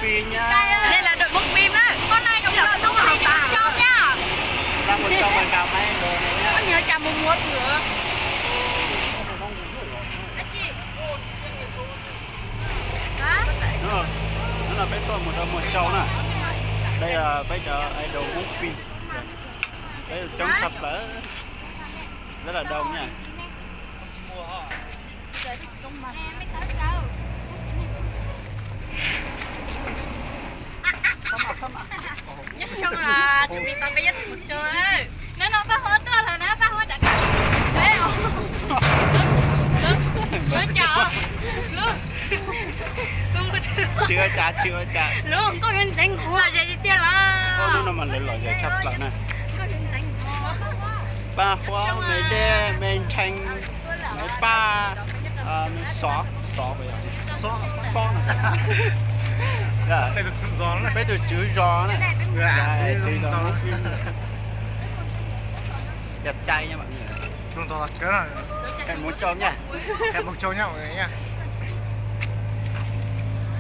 phim nha. Đây là đội bóng phim đó. Con này đúng là không phải đi chơi nhá. Ra một trong mình cầm mấy đồ này nhá. Có nhớ chăm một muỗng nữa. Đúng rồi. Nó là bên tôi một show nè. Đây là bây giờ idol bóng phim. Đây là trong tập là rất là đông nha. Nhất xong là chuẩn bị tao bây giờ thì một chơi. Nó có hốt cơ là nó có hốt đã cả. Đấy không? Luôn chờ. Luôn. Chưa cha. Luôn có nhân danh hoa. Là gì tiền là. Ô, nó mà lại giải chấp lại nè. Có nhân danh hoa. Ba hoa này đe mình thành mấy ba xóa bây giờ. Xóa nè. Dạ. Đây là chữ gió này. Bây giờ chữ gió này. Dạ, Chữ gió. gió. Đẹp trai nha mọi người. Luôn to là cái này. Em muốn cho nha. Em một châu nhau mọi người nha.